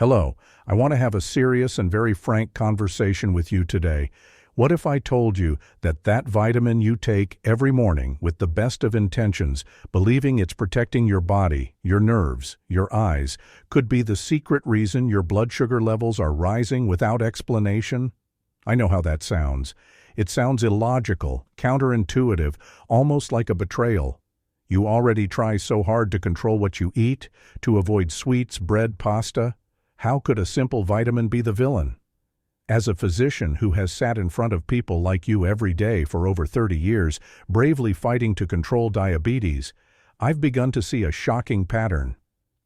Hello, I want to have a serious and very frank conversation with you today. What if I told you that that vitamin you take every morning with the best of intentions, believing it's protecting your body, your nerves, your eyes, could be the secret reason your blood sugar levels are rising without explanation? I know how that sounds. It sounds illogical, counterintuitive, almost like a betrayal. You already try so hard to control what you eat, to avoid sweets, bread, pasta. How could a simple vitamin be the villain? As a physician who has sat in front of people like you every day for over 30 years, bravely fighting to control diabetes, I've begun to see a shocking pattern.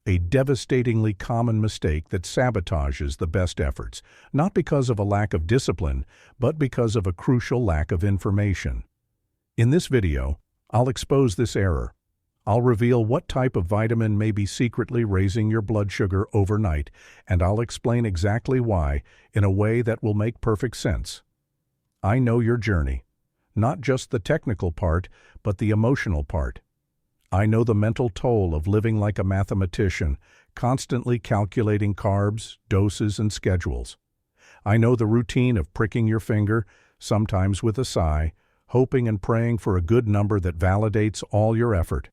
A devastatingly common mistake that sabotages the best efforts, not because of a lack of discipline, but because of a crucial lack of information. In this video, I'll expose this error. I'll reveal what type of vitamin may be secretly raising your blood sugar overnight, and I'll explain exactly why in a way that will make perfect sense. I know your journey, not just the technical part, but the emotional part. I know the mental toll of living like a mathematician, constantly calculating carbs, doses, and schedules. I know the routine of pricking your finger, sometimes with a sigh, hoping and praying for a good number that validates all your effort.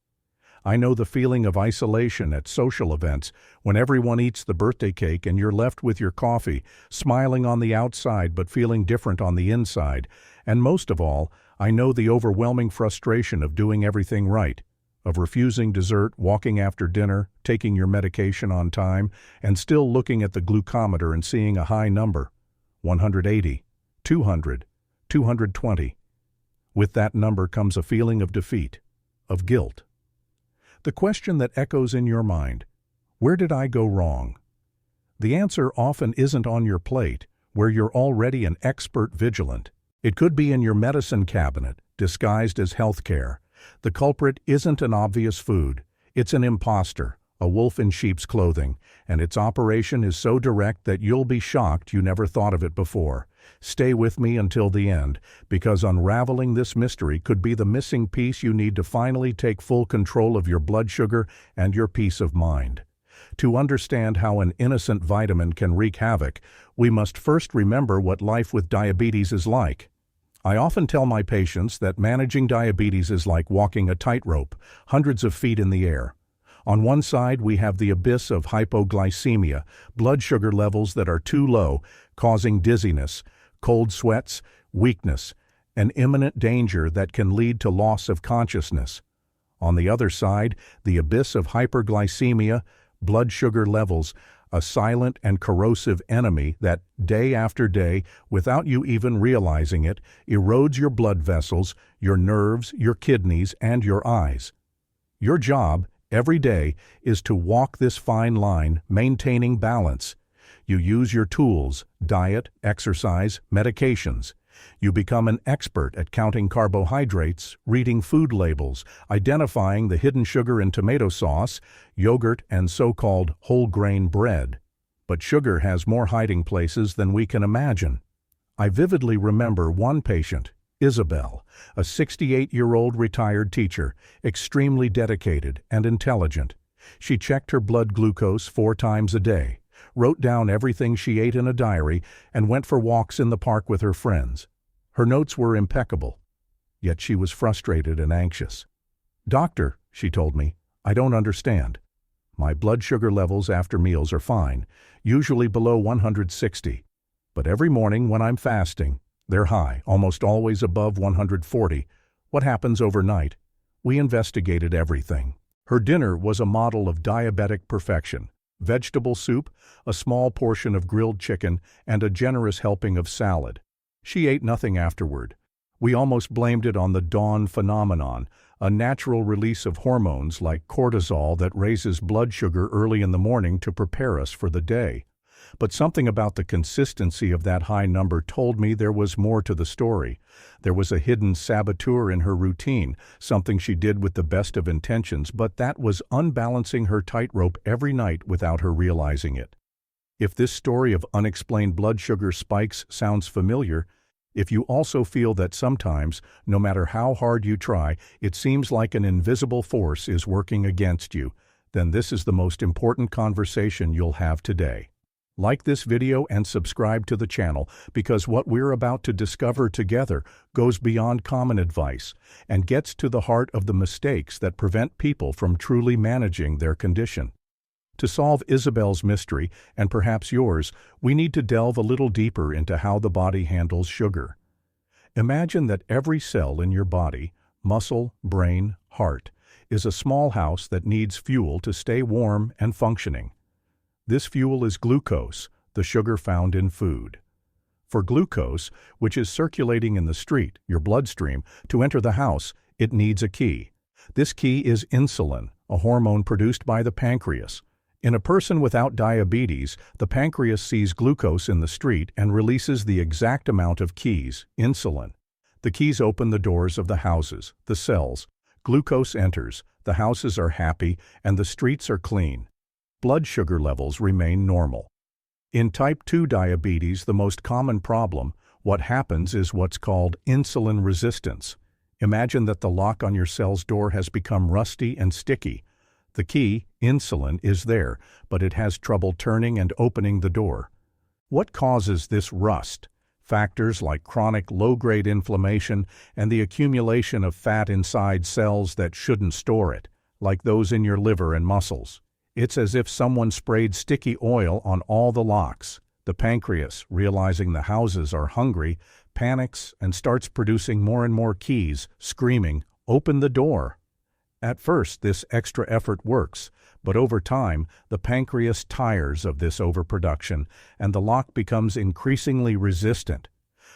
I know the feeling of isolation at social events when everyone eats the birthday cake and you're left with your coffee, smiling on the outside but feeling different on the inside. And most of all, I know the overwhelming frustration of doing everything right, of refusing dessert, walking after dinner, taking your medication on time, and still looking at the glucometer and seeing a high number, 180, 200, 220. With that number comes a feeling of defeat, of guilt. The question that echoes in your mind, where did I go wrong? The answer often isn't on your plate, where you're already an expert vigilant. It could be in your medicine cabinet, disguised as healthcare. The culprit isn't an obvious food. It's an imposter, a wolf in sheep's clothing, and its operation is so direct that you'll be shocked you never thought of it before. Stay with me until the end, because unraveling this mystery could be the missing piece you need to finally take full control of your blood sugar and your peace of mind. To understand how an innocent vitamin can wreak havoc, we must first remember what life with diabetes is like. I often tell my patients that managing diabetes is like walking a tightrope, hundreds of feet in the air. On one side, we have the abyss of hypoglycemia, blood sugar levels that are too low, causing dizziness, cold sweats, weakness, an imminent danger that can lead to loss of consciousness. On the other side, the abyss of hyperglycemia, blood sugar levels, a silent and corrosive enemy that, day after day, without you even realizing it, erodes your blood vessels, your nerves, your kidneys, and your eyes. Your job, every day, is to walk this fine line, maintaining balance. You use your tools, diet, exercise, medications. You become an expert at counting carbohydrates, reading food labels, identifying the hidden sugar in tomato sauce, yogurt, and so-called whole-grain bread. But sugar has more hiding places than we can imagine. I vividly remember one patient, Isabel, a 68-year-old retired teacher, extremely dedicated and intelligent. She checked her blood glucose 4 times a day, wrote down everything she ate in a diary, and went for walks in the park with her friends. Her notes were impeccable, yet she was frustrated and anxious. "Doctor," she told me, "I don't understand. My blood sugar levels after meals are fine, usually below 160. But every morning when I'm fasting, they're high, almost always above 140. What happens overnight?" We investigated everything. Her dinner was a model of diabetic perfection. Vegetable soup, a small portion of grilled chicken, and a generous helping of salad. She ate nothing afterward. We almost blamed it on the dawn phenomenon, a natural release of hormones like cortisol that raises blood sugar early in the morning to prepare us for the day. But something about the consistency of that high number told me there was more to the story. There was a hidden saboteur in her routine, something she did with the best of intentions, but that was unbalancing her tightrope every night without her realizing it. If this story of unexplained blood sugar spikes sounds familiar, if you also feel that sometimes, no matter how hard you try, it seems like an invisible force is working against you, then this is the most important conversation you'll have today. Like this video and subscribe to the channel because what we're about to discover together goes beyond common advice and gets to the heart of the mistakes that prevent people from truly managing their condition. To solve Isabel's mystery, and perhaps yours, we need to delve a little deeper into how the body handles sugar. Imagine that every cell in your body, muscle, brain, heart, is a small house that needs fuel to stay warm and functioning. This fuel is glucose, the sugar found in food. For glucose, which is circulating in the street, your bloodstream, to enter the house, it needs a key. This key is insulin, a hormone produced by the pancreas. In a person without diabetes, the pancreas sees glucose in the street and releases the exact amount of keys, insulin. The keys open the doors of the houses, the cells. Glucose enters, the houses are happy, and the streets are clean. Blood sugar levels remain normal. In type 2 diabetes, the most common problem, what happens is what's called insulin resistance. Imagine that the lock on your cell's door has become rusty and sticky. The key, insulin, is there, but it has trouble turning and opening the door. What causes this rust? Factors like chronic low-grade inflammation and the accumulation of fat inside cells that shouldn't store it, like those in your liver and muscles. It's as if someone sprayed sticky oil on all the locks. The pancreas, realizing the houses are hungry, panics and starts producing more and more keys, screaming, "Open the door!" At first, this extra effort works, but over time, the pancreas tires of this overproduction, and the lock becomes increasingly resistant.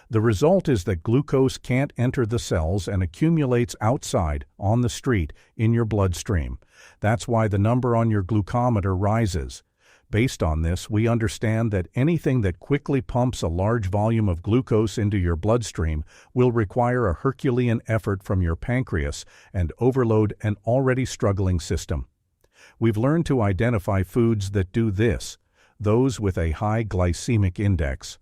The result is that glucose can't enter the cells and accumulates outside, on the street, in your bloodstream. That's why the number on your glucometer rises. Based on this, we understand that anything that quickly pumps a large volume of glucose into your bloodstream will require a Herculean effort from your pancreas and overload an already struggling system. We've learned to identify foods that do this, those with a high glycemic index.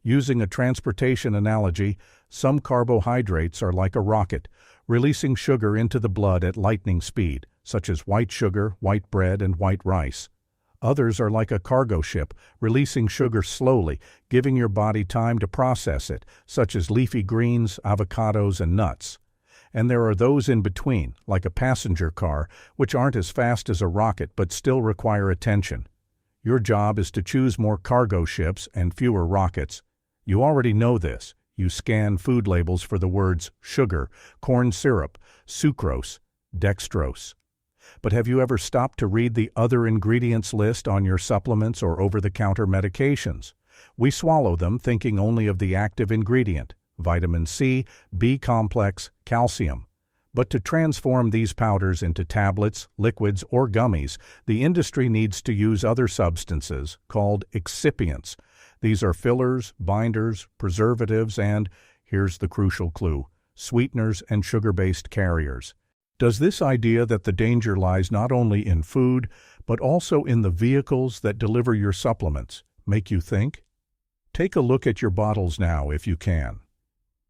Using a transportation analogy, some carbohydrates are like a rocket, releasing sugar into the blood at lightning speed, such as white sugar, white bread, and white rice. Others are like a cargo ship, releasing sugar slowly, giving your body time to process it, such as leafy greens, avocados, and nuts. And there are those in between, like a passenger car, which aren't as fast as a rocket but still require attention. Your job is to choose more cargo ships and fewer rockets. You already know this. You scan food labels for the words sugar, corn syrup, sucrose, dextrose. But have you ever stopped to read the other ingredients list on your supplements or over-the-counter medications? We swallow them thinking only of the active ingredient, vitamin C, B complex, calcium. But to transform these powders into tablets, liquids, or gummies, the industry needs to use other substances called excipients. These are fillers, binders, preservatives, and, here's the crucial clue, sweeteners and sugar-based carriers. Does this idea that the danger lies not only in food, but also in the vehicles that deliver your supplements, make you think? Take a look at your bottles now if you can.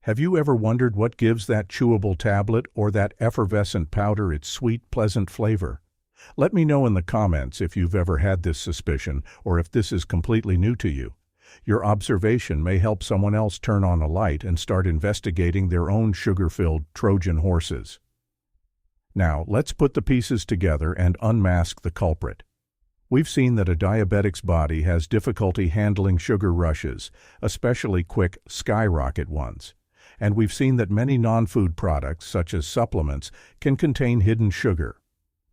Have you ever wondered what gives that chewable tablet or that effervescent powder its sweet, pleasant flavor? Let me know in the comments if you've ever had this suspicion or if this is completely new to you. Your observation may help someone else turn on a light and start investigating their own sugar-filled Trojan horses. Now, let's put the pieces together and unmask the culprit. We've seen that a diabetic's body has difficulty handling sugar rushes, especially quick, skyrocket ones. And we've seen that many non-food products, such as supplements, can contain hidden sugar.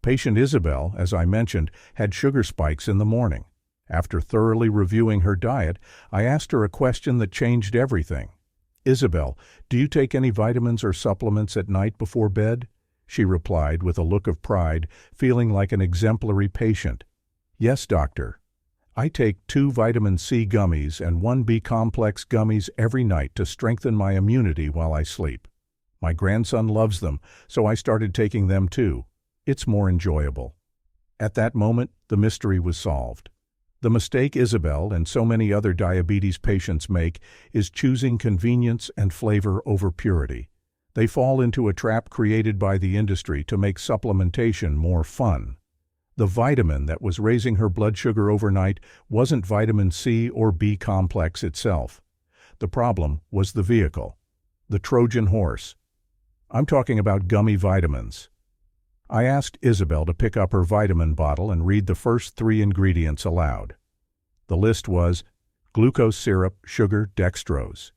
Patient Isabel, as I mentioned, had sugar spikes in the morning. After thoroughly reviewing her diet, I asked her a question that changed everything. "Isabel, do you take any vitamins or supplements at night before bed?" She replied with a look of pride, feeling like an exemplary patient. "Yes, doctor. I take 2 vitamin C gummies and 1 B complex gummies every night to strengthen my immunity while I sleep. My grandson loves them, so I started taking them too. It's more enjoyable." At that moment, the mystery was solved. The mistake Isabel and so many other diabetes patients make is choosing convenience and flavor over purity. They fall into a trap created by the industry to make supplementation more fun. The vitamin that was raising her blood sugar overnight wasn't vitamin C or B complex itself. The problem was the vehicle, the Trojan horse. I'm talking about gummy vitamins. I asked Isabel to pick up her vitamin bottle and read the first 3 ingredients aloud. The list was glucose syrup, sugar, dextrose.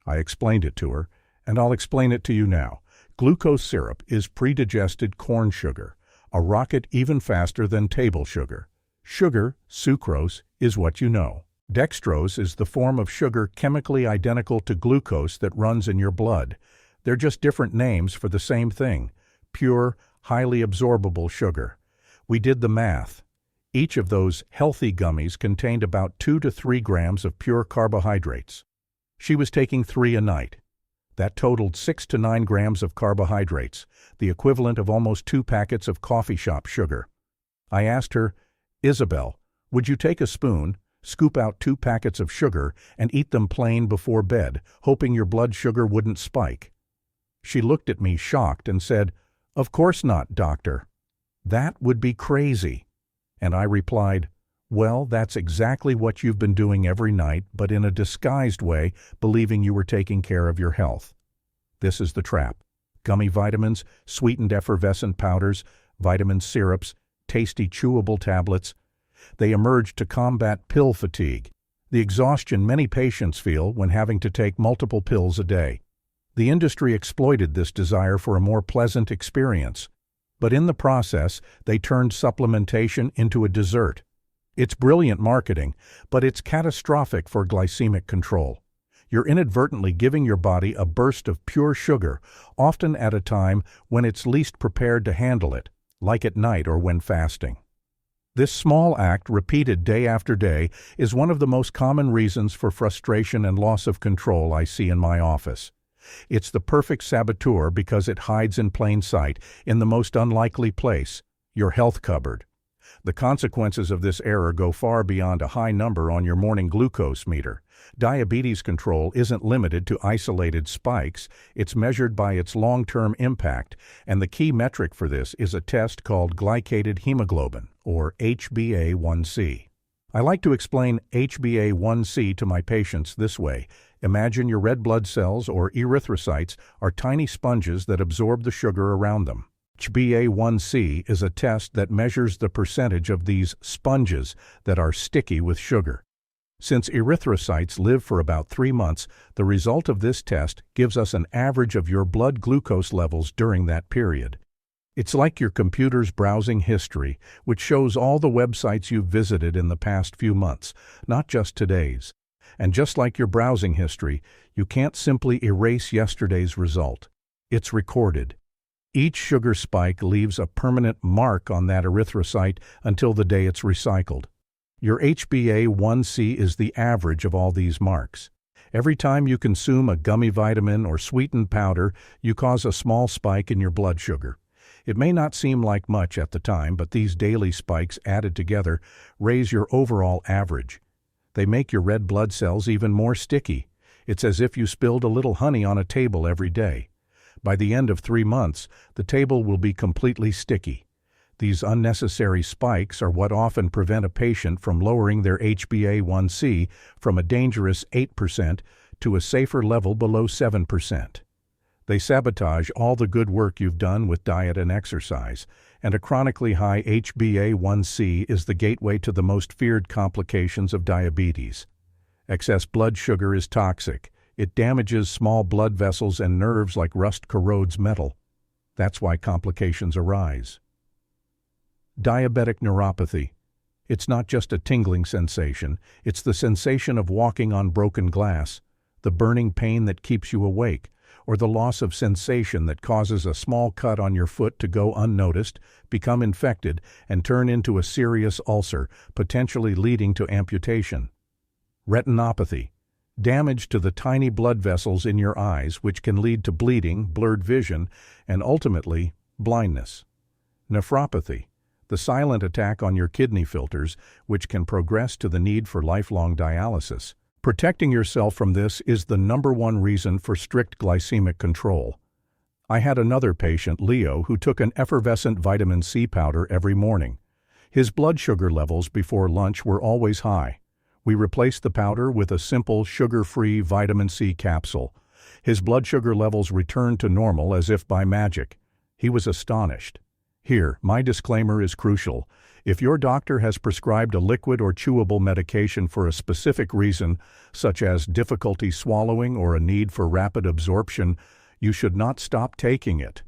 I explained it to her, and I'll explain it to you now. Glucose syrup is pre-digested corn sugar, a rocket even faster than table sugar. Sugar, sucrose, is what you know. Dextrose is the form of sugar chemically identical to glucose that runs in your blood. They're just different names for the same thing: pure, highly absorbable sugar. We did the math. Each of those healthy gummies contained about 2 to 3 grams of pure carbohydrates. She was taking 3 a night. That totaled 6 to 9 grams of carbohydrates, the equivalent of almost 2 packets of coffee shop sugar. I asked her, "Isabel, would you take a spoon, scoop out 2 packets of sugar, and eat them plain before bed, hoping your blood sugar wouldn't spike?" She looked at me shocked and said, "Of course not, doctor. That would be crazy." And I replied, "Well, that's exactly what you've been doing every night, but in a disguised way, believing you were taking care of your health." This is the trap. Gummy vitamins, sweetened effervescent powders, vitamin syrups, tasty chewable tablets. They emerge to combat pill fatigue, the exhaustion many patients feel when having to take multiple pills a day. The industry exploited this desire for a more pleasant experience, but in the process, they turned supplementation into a dessert. It's brilliant marketing, but it's catastrophic for glycemic control. You're inadvertently giving your body a burst of pure sugar, often at a time when it's least prepared to handle it, like at night or when fasting. This small act, repeated day after day, is one of the most common reasons for frustration and loss of control I see in my office. It's the perfect saboteur because it hides in plain sight, in the most unlikely place, your health cupboard. The consequences of this error go far beyond a high number on your morning glucose meter. Diabetes control isn't limited to isolated spikes, it's measured by its long-term impact, and the key metric for this is a test called glycated hemoglobin, or HbA1c. I like to explain HbA1c to my patients this way. Imagine your red blood cells, or erythrocytes, are tiny sponges that absorb the sugar around them. HbA1c is a test that measures the percentage of these sponges that are sticky with sugar. Since erythrocytes live for about 3 months, the result of this test gives us an average of your blood glucose levels during that period. It's like your computer's browsing history, which shows all the websites you've visited in the past few months, not just today's. And just like your browsing history, you can't simply erase yesterday's result. It's recorded. Each sugar spike leaves a permanent mark on that erythrocyte until the day it's recycled. Your HbA1c is the average of all these marks. Every time you consume a gummy vitamin or sweetened powder, you cause a small spike in your blood sugar. It may not seem like much at the time, but these daily spikes added together raise your overall average. They make your red blood cells even more sticky. It's as if you spilled a little honey on a table every day. By the end of 3 months, the table will be completely sticky. These unnecessary spikes are what often prevent a patient from lowering their HbA1c from a dangerous 8% to a safer level below 7%. They sabotage all the good work you've done with diet and exercise, and a chronically high HbA1c is the gateway to the most feared complications of diabetes. Excess blood sugar is toxic. It damages small blood vessels and nerves like rust corrodes metal. That's why complications arise. Diabetic neuropathy. It's not just a tingling sensation, it's the sensation of walking on broken glass, the burning pain that keeps you awake, or the loss of sensation that causes a small cut on your foot to go unnoticed, become infected, and turn into a serious ulcer, potentially leading to amputation. Retinopathy. Damage to the tiny blood vessels in your eyes, which can lead to bleeding, blurred vision, and ultimately, blindness. Nephropathy. The silent attack on your kidney filters, which can progress to the need for lifelong dialysis. Protecting yourself from this is the #1 reason for strict glycemic control. I had another patient, Leo, who took an effervescent vitamin C powder every morning. His blood sugar levels before lunch were always high. We replaced the powder with a simple sugar-free vitamin C capsule. His blood sugar levels returned to normal as if by magic. He was astonished. Here, my disclaimer is crucial. If your doctor has prescribed a liquid or chewable medication for a specific reason, such as difficulty swallowing or a need for rapid absorption, you should not stop taking it.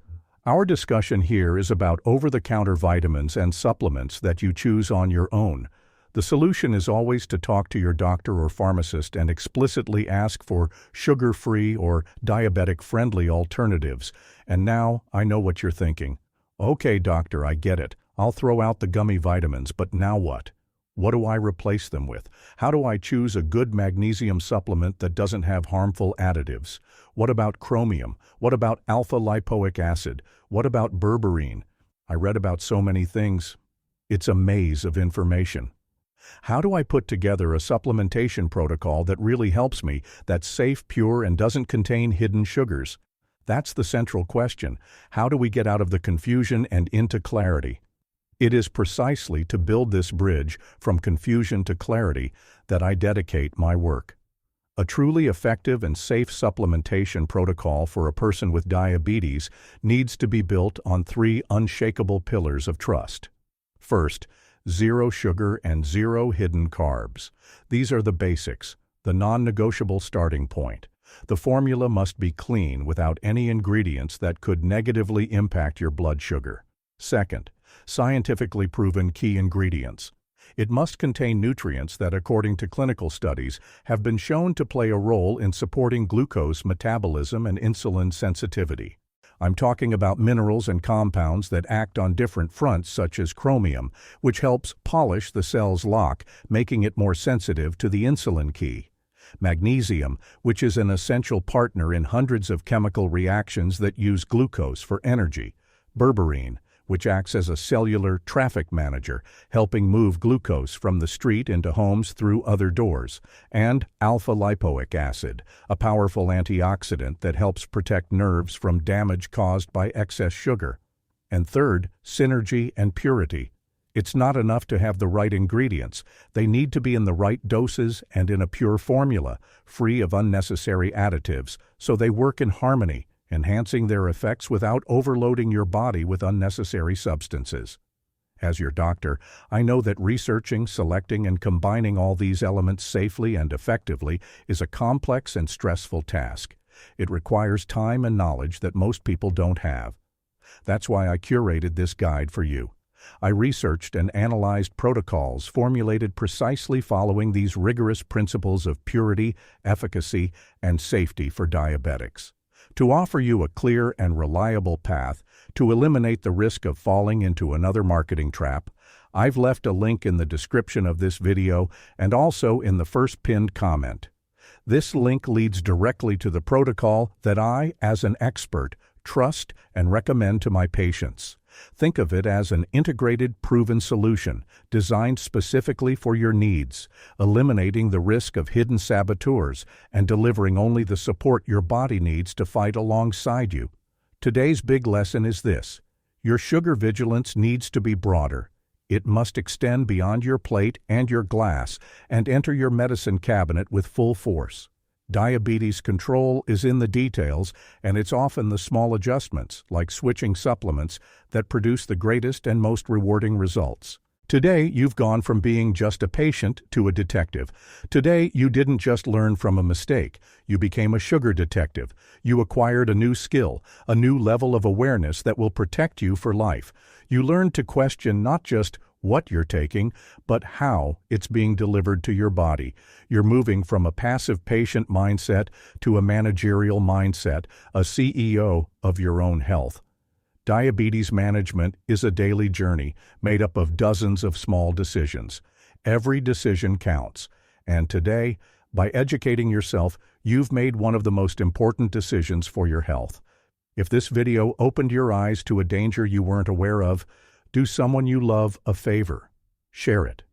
Our discussion here is about over-the-counter vitamins and supplements that you choose on your own. The solution is always to talk to your doctor or pharmacist and explicitly ask for sugar-free or diabetic-friendly alternatives. And now, I know what you're thinking. Okay, doctor, I get it. I'll throw out the gummy vitamins, but now what? What do I replace them with? How do I choose a good magnesium supplement that doesn't have harmful additives? What about chromium? What about alpha-lipoic acid? What about berberine? I read about so many things. It's a maze of information. How do I put together a supplementation protocol that really helps me, that's safe, pure, and doesn't contain hidden sugars? That's the central question. How do we get out of the confusion and into clarity? It is precisely to build this bridge from confusion to clarity that I dedicate my work. A truly effective and safe supplementation protocol for a person with diabetes needs to be built on 3 unshakable pillars of trust. First, 0 sugar and 0 hidden carbs. These are the basics, the non-negotiable starting point. The formula must be clean without any ingredients that could negatively impact your blood sugar. Second, scientifically proven key ingredients. It must contain nutrients that, according to clinical studies, have been shown to play a role in supporting glucose metabolism and insulin sensitivity. I'm talking about minerals and compounds that act on different fronts, such as chromium, which helps polish the cell's lock, making it more sensitive to the insulin key. Magnesium, which is an essential partner in hundreds of chemical reactions that use glucose for energy. Berberine, which acts as a cellular traffic manager, helping move glucose from the street into homes through other doors. And alpha-lipoic acid, a powerful antioxidant that helps protect nerves from damage caused by excess sugar. And third, synergy and purity. It's not enough to have the right ingredients. They need to be in the right doses and in a pure formula, free of unnecessary additives, so they work in harmony, enhancing their effects without overloading your body with unnecessary substances. As your doctor, I know that researching, selecting, and combining all these elements safely and effectively is a complex and stressful task. It requires time and knowledge that most people don't have. That's why I curated this guide for you. I researched and analyzed protocols formulated precisely following these rigorous principles of purity, efficacy, and safety for diabetics. To offer you a clear and reliable path to eliminate the risk of falling into another marketing trap, I've left a link in the description of this video and also in the first pinned comment. This link leads directly to the protocol that I, as an expert, trust and recommend to my patients. Think of it as an integrated, proven solution designed specifically for your needs, eliminating the risk of hidden saboteurs and delivering only the support your body needs to fight alongside you. Today's big lesson is this: your sugar vigilance needs to be broader. It must extend beyond your plate and your glass and enter your medicine cabinet with full force. Diabetes control is in the details, and it's often the small adjustments, like switching supplements, that produce the greatest and most rewarding results. Today, you've gone from being just a patient to a detective. Today, you didn't just learn from a mistake. You became a sugar detective. You acquired a new skill, a new level of awareness that will protect you for life. You learned to question not just what you're taking, but how it's being delivered to your body. You're moving from a passive patient mindset to a managerial mindset, a CEO of your own health. Diabetes management is a daily journey made up of dozens of small decisions. Every decision counts. And today, by educating yourself, you've made one of the most important decisions for your health. If this video opened your eyes to a danger you weren't aware of, do someone you love a favor. Share it.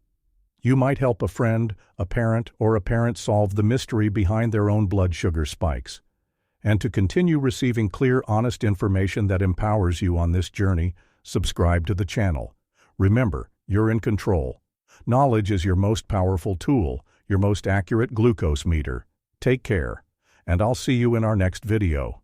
You might help a friend, a parent, or a parent solve the mystery behind their own blood sugar spikes. And to continue receiving clear, honest information that empowers you on this journey, subscribe to the channel. Remember, you're in control. Knowledge is your most powerful tool, your most accurate glucose meter. Take care, and I'll see you in our next video.